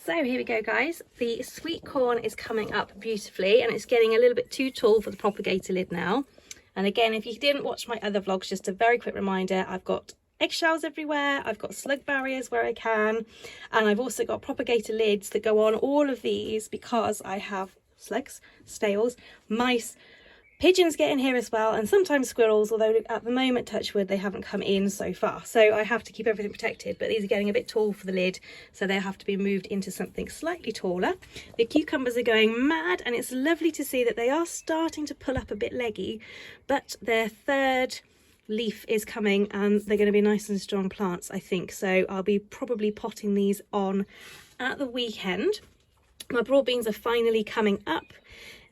So here we go, guys. The sweet corn is coming up beautifully and it's getting a little bit too tall for the propagator lid now. And again, if you didn't watch my other vlogs, just a very quick reminder, I've got eggshells everywhere, I've got slug barriers where I can, and I've also got propagator lids that go on all of these because I have slugs, snails, mice, pigeons get in here as well, and sometimes squirrels, although at the moment, touch wood, they haven't come in so far. So I have to keep everything protected, but these are getting a bit tall for the lid, so they have to be moved into something slightly taller. The cucumbers are going mad, and it's lovely to see that they are starting to pull up a bit leggy, but their third leaf is coming and they're going to be nice and strong plants, I think. So I'll be probably potting these on at the weekend. My broad beans are finally coming up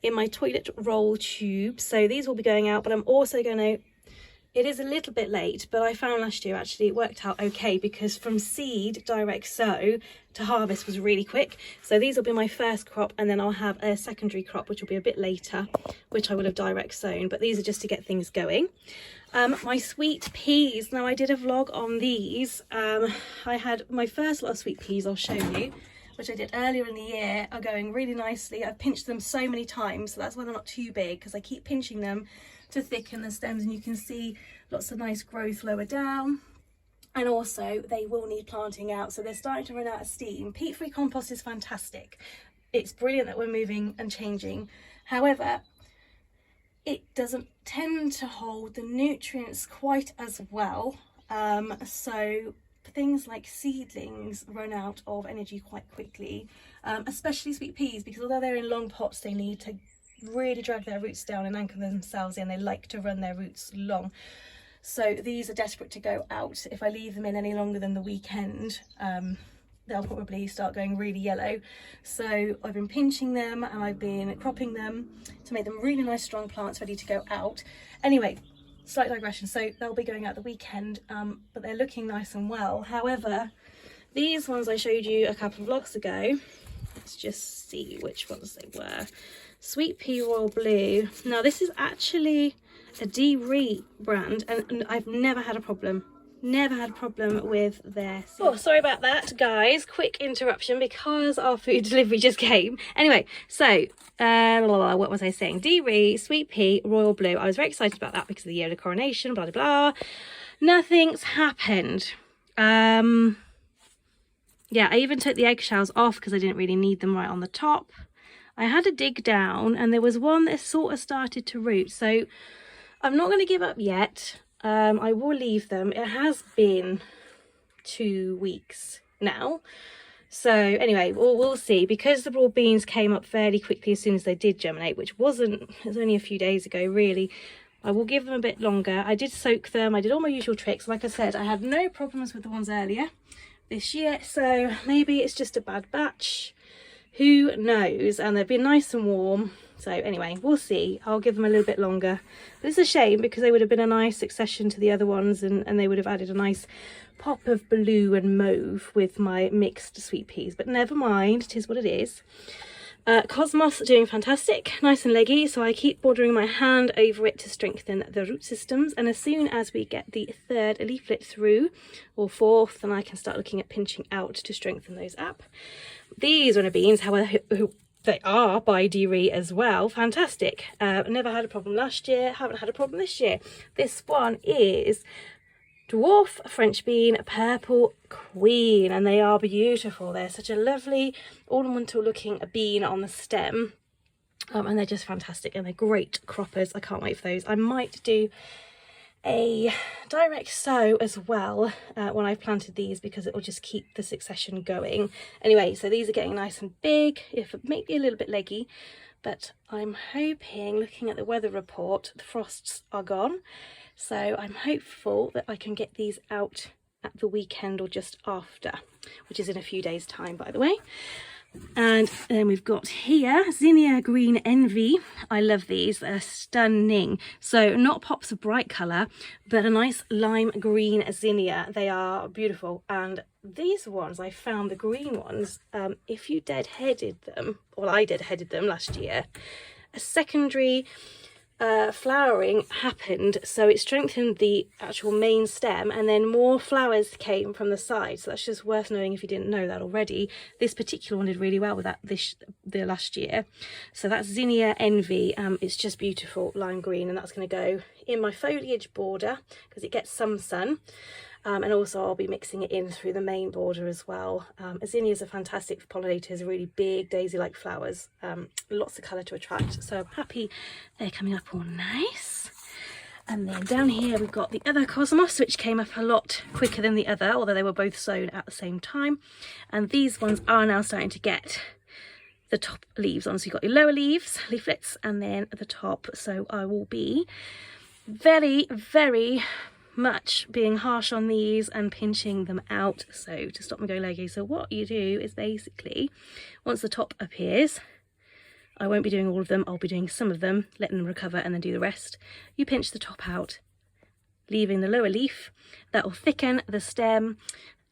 in my toilet roll tube, so these will be going out, but I'm also going to, it is a little bit late, but I found last year actually it worked out okay because from seed direct sow to harvest was really quick. So these will be my first crop, and then I'll have a secondary crop which will be a bit later, which I will have direct sown, but these are just to get things going. My sweet peas, now I did a vlog on these. I had my first lot of sweet peas, I'll show you, which I did earlier in the year, are going really nicely. I've pinched them so many times, so that's why they're not too big, because I keep pinching them to thicken the stems, and you can see lots of nice growth lower down. And also they will need planting out, so they're starting to run out of steam. Peat-free compost is fantastic. It's brilliant that we're moving and changing. However, it doesn't tend to hold the nutrients quite as well. So things like seedlings run out of energy quite quickly, especially sweet peas, because although they're in long pots, they need to really drag their roots down and anchor themselves in. They like to run their roots long. So these are desperate to go out. If I leave them in any longer than the weekend, they'll probably start going really yellow. So I've been pinching them and I've been cropping them to make them really nice strong plants ready to go out. Anyway, slight digression, so they'll be going out the weekend, but they're looking nice and well. However, these ones I showed you a couple of vlogs ago, let's just see which ones they were. Sweet Pea Royal Blue. Now this is actually a D-Re brand, and I've never had a problem with their seeds. Oh, sorry about that, guys. Quick interruption because our food delivery just came. Anyway, so what was I saying? D-Re, Sweet Pea, Royal Blue. I was very excited about that because of the year of the coronation, blah, blah, blah. Nothing's happened. Yeah, I even took the eggshells off because I didn't really need them right on the top. I had a dig down and there was one that sort of started to root. So I'm not going to give up yet. I will leave them. It has been 2 weeks now, so anyway, we'll see. Because the broad beans came up fairly quickly as soon as they did germinate, which it was only a few days ago really, I will give them a bit longer. I did soak them, I did all my usual tricks. Like I said, I had no problems with the ones earlier this year, so maybe it's just a bad batch, who knows. And they've been nice and warm. So anyway, we'll see. I'll give them a little bit longer. But it's a shame because they would have been a nice succession to the other ones, and they would have added a nice pop of blue and mauve with my mixed sweet peas. But never mind, it is what it is. Cosmos are doing fantastic, nice and leggy, so I keep bordering my hand over it to strengthen the root systems. And as soon as we get the third leaflet through, or fourth, then I can start looking at pinching out to strengthen those up. These runner beans, however, they are by D-Re as well. Fantastic. Never had a problem last year, haven't had a problem this year. This one is Dwarf French Bean Purple Queen, and they are beautiful. They're such a lovely ornamental looking bean on the stem, and they're just fantastic, and they're great croppers. I can't wait for those. I might do a direct sow as well when I've planted these, because it will just keep the succession going. Anyway, so these are getting nice and big, if maybe a little bit leggy, but I'm hoping, looking at the weather report, the frosts are gone, so I'm hopeful that I can get these out at the weekend or just after, which is in a few days time, by the way. And then we've got here Zinnia Green Envy. I love these, they're stunning. So not pops of bright colour, but a nice lime green zinnia. They are beautiful. And these ones, I found the green ones, if you deadheaded them, well, I deadheaded them last year, a secondary flowering happened, so it strengthened the actual main stem, and then more flowers came from the side. So that's just worth knowing if you didn't know that already. This particular one did really well with that the last year. So that's Zinnia Envy. It's just beautiful lime green, and that's going to go in my foliage border because it gets some sun. And also I'll be mixing it in through the main border as well. Zinnias are fantastic for pollinators, really big daisy-like flowers, lots of colour to attract. So I'm happy they're coming up all nice. And then down here we've got the other cosmos, which came up a lot quicker than the other, although they were both sown at the same time. And these ones are now starting to get the top leaves on. So you've got your lower leaves, leaflets, and then the top. So I will be very, very much being harsh on these and pinching them out so to stop them going leggy. So what you do is basically, once the top appears, I won't be doing all of them, I'll be doing some of them, letting them recover, and then do the rest. You pinch the top out, leaving the lower leaf. That will thicken the stem,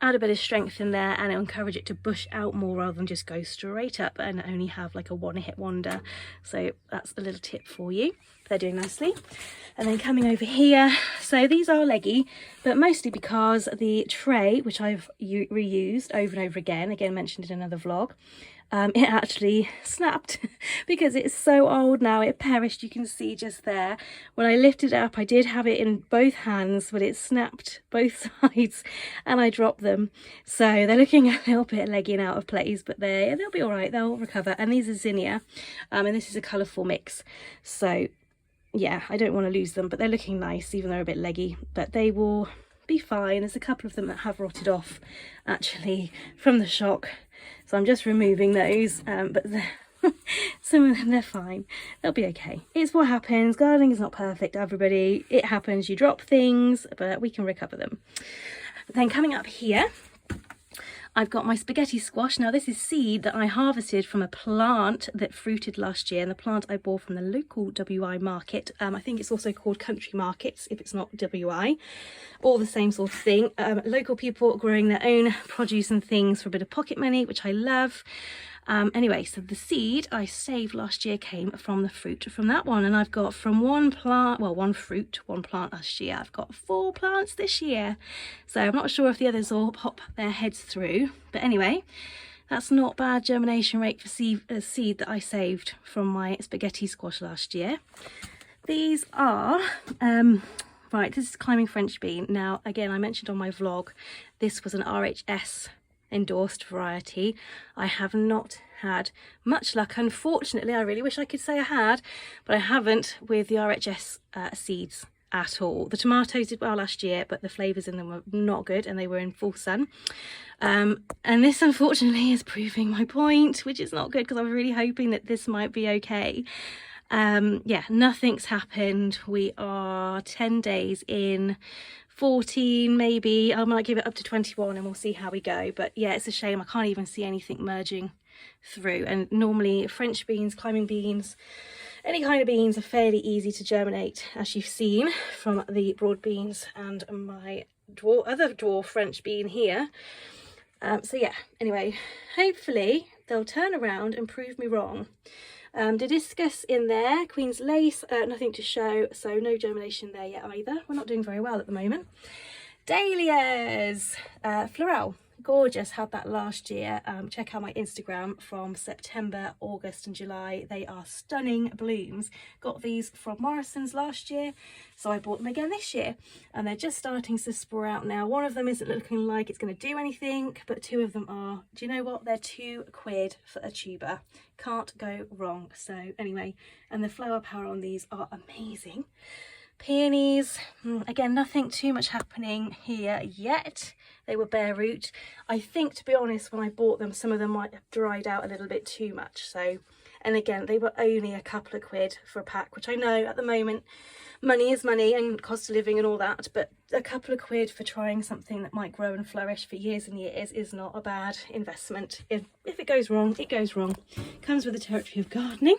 add a bit of strength in there, and it'll encourage it to bush out more rather than just go straight up and only have like a one-hit wonder. So that's a little tip for you. They're doing nicely. And then coming over here, so these are leggy, but mostly because the tray, which I've reused over and over again mentioned in another vlog, it actually snapped because it's so old now. It perished, you can see just there. When I lifted it up, I did have it in both hands, but it snapped both sides and I dropped them. So they're looking a little bit leggy and out of place, but they'll be all right, they'll recover. And these are zinnia, and this is a colourful mix. So yeah, I don't want to lose them, but they're looking nice, even though they're a bit leggy, but they will be fine. There's a couple of them that have rotted off actually from the shock, so I'm just removing those, but some of them, they're fine, they'll be okay. It's what happens, gardening is not perfect, everybody, it happens, you drop things, but we can recover them. But then coming up here, I've got my spaghetti squash. Now this is seed that I harvested from a plant that fruited last year, and the plant I bought from the local WI market. I think it's also called Country Markets if it's not WI, all the same sort of thing. Local people growing their own produce and things for a bit of pocket money, which I love. Anyway, so the seed I saved last year came from the fruit from that one, and I've got from one plant, well, one fruit, one plant last year, I've got 4 plants this year. So I'm not sure if the others will pop their heads through, but anyway, that's not bad germination rate for seed that I saved from my spaghetti squash last year. These are right, this is climbing French bean. Now again, I mentioned on my vlog, this was an RHS endorsed variety. I have not had much luck, unfortunately. I really wish I could say I had, but I haven't with the RHS seeds at all. The tomatoes did well last year, but the flavours in them were not good, and they were in full sun. And this unfortunately is proving my point, which is not good because I was really hoping that this might be okay. Yeah, nothing's happened. We are 10 days in, 14 maybe. I might give it up to 21 and we'll see how we go. But yeah, it's a shame I can't even see anything merging through. And normally French beans, climbing beans, any kind of beans are fairly easy to germinate, as you've seen from the broad beans and my other dwarf French bean here. So yeah, anyway, hopefully they'll turn around and prove me wrong. Discus in there, Queen's Lace, nothing to show, so no germination there yet either. We're not doing very well at the moment. Dahlias, Florel, gorgeous, had that last year. Check out my Instagram from September, August and July. They are stunning blooms. Got these from Morrison's last year, so I bought them again this year, and they're just starting to sprout now. One of them isn't looking like it's going to do anything, but 2 of them are. Do you know what? They're £2 for a tuber. Can't go wrong. So anyway, and the flower power on these are amazing. Peonies, again, nothing too much happening here yet. They were bare root. I think, to be honest, when I bought them, some of them might have dried out a little bit too much. So, and again, they were only a couple of quid for a pack, which I know at the moment, money is money and cost of living and all that, but a couple of quid for trying something that might grow and flourish for years and years is not a bad investment. If it goes wrong, it goes wrong. Comes with the territory of gardening.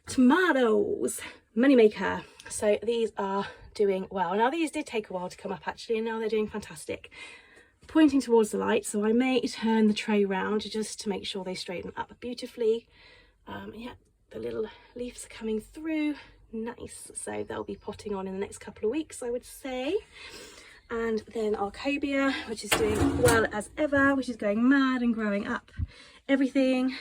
Tomatoes, moneymaker. So these are doing well. Now these did take a while to come up actually, and now they're doing fantastic. Pointing towards the light, so I may turn the tray round just to make sure they straighten up beautifully. Yeah, the little leaves are coming through nice. So they'll be potting on in the next couple of weeks, I would say. And then our cobia, which is doing well as ever, which is going mad and growing up everything.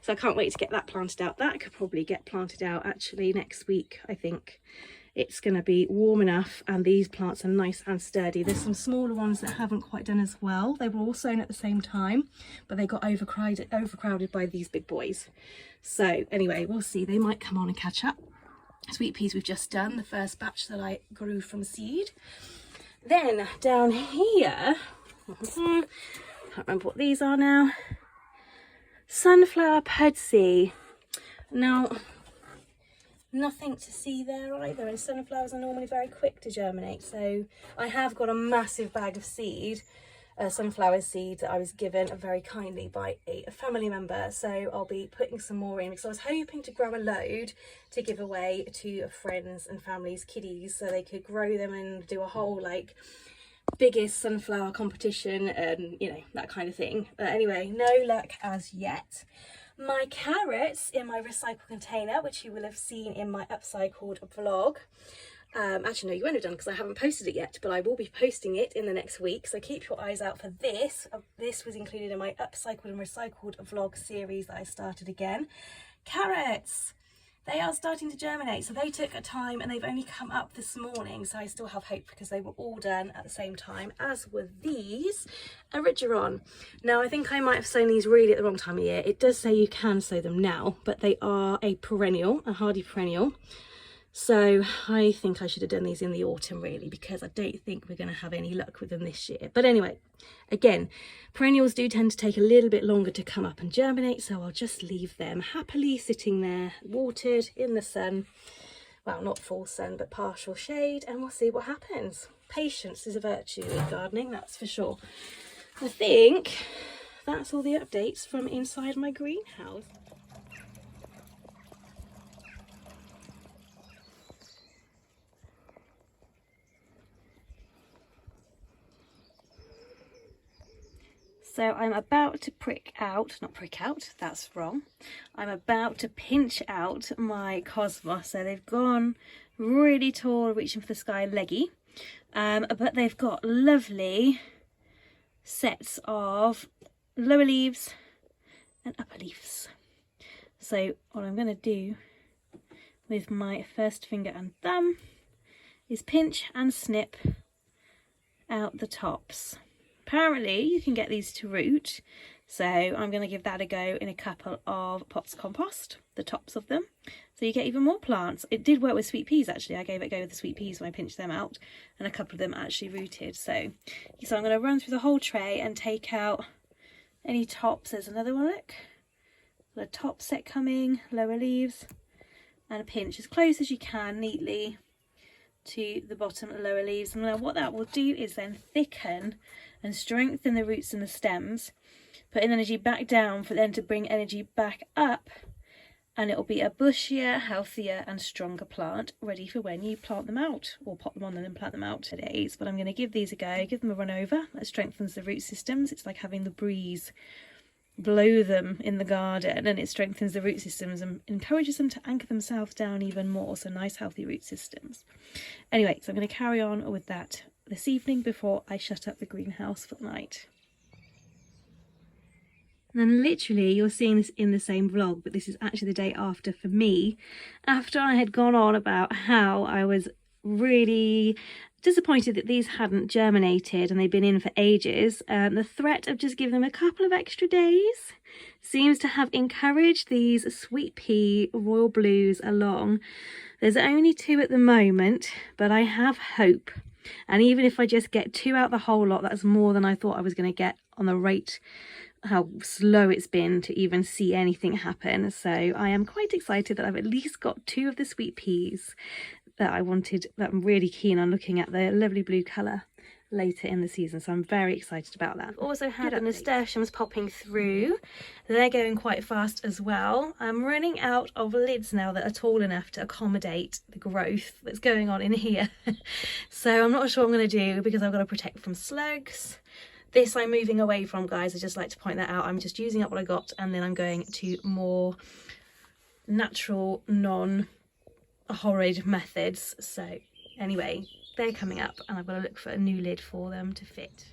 So I can't wait to get that planted out. That could probably get planted out actually next week. I think it's going to be warm enough, and these plants are nice and sturdy. There's some smaller ones that haven't quite done as well. They were all sown at the same time, but they got overcrowded by these big boys. So anyway, we'll see. They might come on and catch up. Sweet peas we've just done, the first batch that I grew from seed. Then down here, can't remember what these are now. Sunflower pudsey. Now, nothing to see there either, and sunflowers are normally very quick to germinate. So I have got a massive bag of seed, sunflower seed, that I was given very kindly by a family member. So I'll be putting some more in, because I was hoping to grow a load to give away to friends and family's kiddies, so they could grow them and do a whole like biggest sunflower competition and, you know, that kind of thing. But anyway, no luck as yet. My carrots in my recycle container, which you will have seen in my upcycled vlog. Actually, no, you won't have done because I haven't posted it yet, but I will be posting it in the next week. So keep your eyes out for this. This was included in my upcycled and recycled vlog series that I started again. Carrots. They are starting to germinate, so they took a time and they've only come up this morning, so I still have hope because they were all done at the same time, as were these Origeron. Now I think I might have sown these really at the wrong time of year. It does say you can sow them now, but they are a perennial, a hardy perennial. So I think I should have done these in the autumn really, because I don't think we're going to have any luck with them this year. But anyway, again, perennials do tend to take a little bit longer to come up and germinate, so I'll just leave them happily sitting there, watered in the sun. Well, not full sun, but partial shade, and we'll see what happens. Patience is a virtue in gardening, that's for sure. I think that's all the updates from inside my greenhouse. So I'm about to that's wrong. I'm about to pinch out my cosmos. So they've gone really tall, reaching for the sky, leggy. But they've got lovely sets of lower leaves and upper leaves. So what I'm going to do with my first finger and thumb is pinch and snip out the tops. Apparently you can get these to root, so I'm going to give that a go in a couple of pots of compost, the tops of them, so you get even more plants. It did work with sweet peas actually. I gave it a go with the sweet peas when I pinched them out, and a couple of them actually rooted. So I'm going to run through the whole tray and take out any tops. There's another one, look, the top set coming, lower leaves, and pinch as close as you can neatly to the bottom lower leaves. And now what that will do is then thicken and strengthen the roots and the stems, put energy back down for them to bring energy back up, and it will be a bushier, healthier and stronger plant, ready for when you plant them out, or pop them on and then plant them out today. But I'm going to give these a go, give them a run over. That strengthens the root systems. It's like having the breeze blow them in the garden, and it strengthens the root systems and encourages them to anchor themselves down even more. So nice healthy root systems. Anyway, so I'm going to carry on with that this evening before I shut up the greenhouse for the night. And then literally you're seeing this in the same vlog, but this is actually the day after for me, after I had gone on about how I was really disappointed that these hadn't germinated and they'd been in for ages. The threat of just giving them a couple of extra days seems to have encouraged these sweet pea royal blues along. There's only 2 at the moment, but I have hope. And even if I just get 2 out the whole lot, that's more than I thought I was going to get on the rate, how slow it's been to even see anything happen. So I am quite excited that I've at least got 2 of the sweet peas that I wanted, that I'm really keen on looking at the lovely blue colour later in the season, so I'm very excited about that. I've also had the nasturtiums popping through. They're going quite fast as well. I'm running out of lids now that are tall enough to accommodate the growth that's going on in here. So I'm not sure what I'm going to do, because I've got to protect from slugs. This I'm moving away from, guys. I just like to point that out. I'm just using up what I got, and then I'm going to more natural, non horrid methods. So anyway, they're coming up and I've got to look for a new lid for them to fit.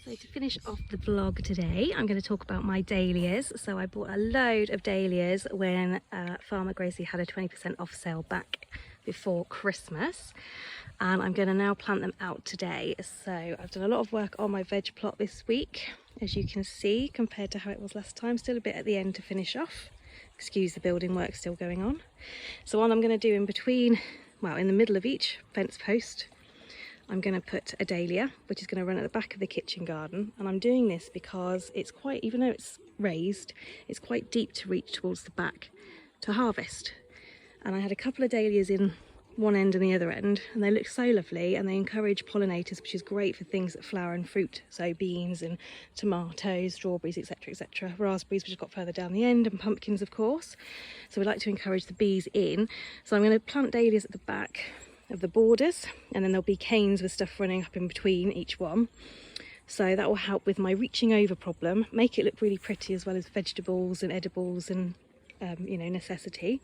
So to finish off the vlog today, I'm going to talk about my dahlias. So I bought a load of dahlias when Farmer Gracie had a 20% off sale back before Christmas, and I'm going to now plant them out today. So I've done a lot of work on my veg plot this week, as you can see, compared to how it was last time. Still a bit at the end to finish off. Excuse the building work still going on. So what I'm going to do in between, well, in the middle of each fence post, I'm going to put a dahlia, which is going to run at the back of the kitchen garden. And I'm doing this because it's quite, even though it's raised, it's quite deep to reach towards the back to harvest. And I had a couple of dahlias in one end and the other end, and they look so lovely, and they encourage pollinators, which is great for things that flower and fruit, so beans and tomatoes, strawberries, etc, etc, raspberries, which have got further down the end, and pumpkins, of course. So we like to encourage the bees in. So I'm going to plant dahlias at the back of the borders, and then there'll be canes with stuff running up in between each one. So that will help with my reaching over problem, make it look really pretty, as well as vegetables and edibles and you know, necessity,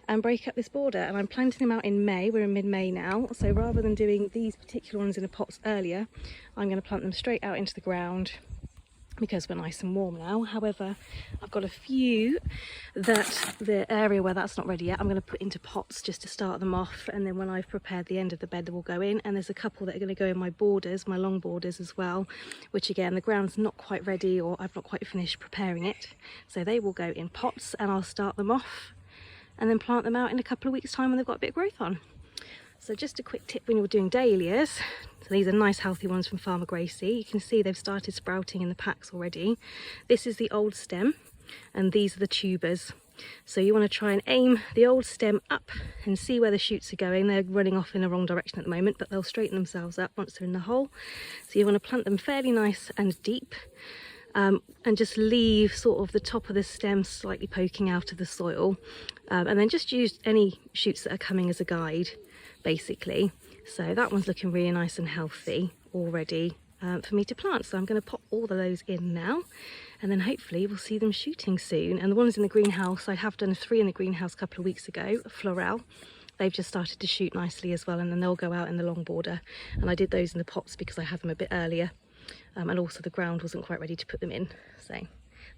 and break up this border. And I'm planting them out in May. We're in mid-May now, so rather than doing these particular ones in the pots earlier, I'm going to plant them straight out into the ground because we're nice and warm now. However, I've got a few that the area where that's not ready yet, I'm going to put into pots just to start them off, and then when I've prepared the end of the bed, they will go in. And there's a couple that are going to go in my borders, my long borders as well, which again, the ground's not quite ready, or I've not quite finished preparing it, so they will go in pots, and I'll start them off and then plant them out in a couple of weeks time when they've got a bit of growth on. So just a quick tip when you're doing dahlias, so these are nice healthy ones from Farmer Gracie. You can see they've started sprouting in the packs already. This is the old stem, and these are the tubers. So you want to try and aim the old stem up and see where the shoots are going. They're running off in the wrong direction at the moment, but they'll straighten themselves up once they're in the hole. So you want to plant them fairly nice and deep, and just leave sort of the top of the stem slightly poking out of the soil, and then just use any shoots that are coming as a guide, basically. So that one's looking really nice and healthy already for me to plant. So I'm going to pop all of those in now, and then hopefully we'll see them shooting soon. And the ones in the greenhouse, I have done 3 in the greenhouse a couple of weeks ago, Florel. They've just started to shoot nicely as well, and then they'll go out in the long border. And I did those in the pots because I had them a bit earlier, and also the ground wasn't quite ready to put them in. So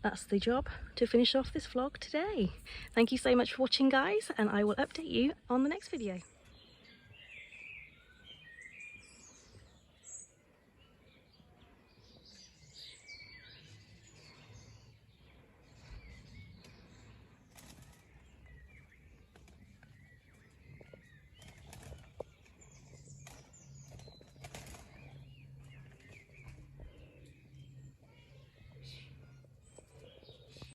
that's the job to finish off this vlog today. Thank you so much for watching, guys, and I will update you on the next video.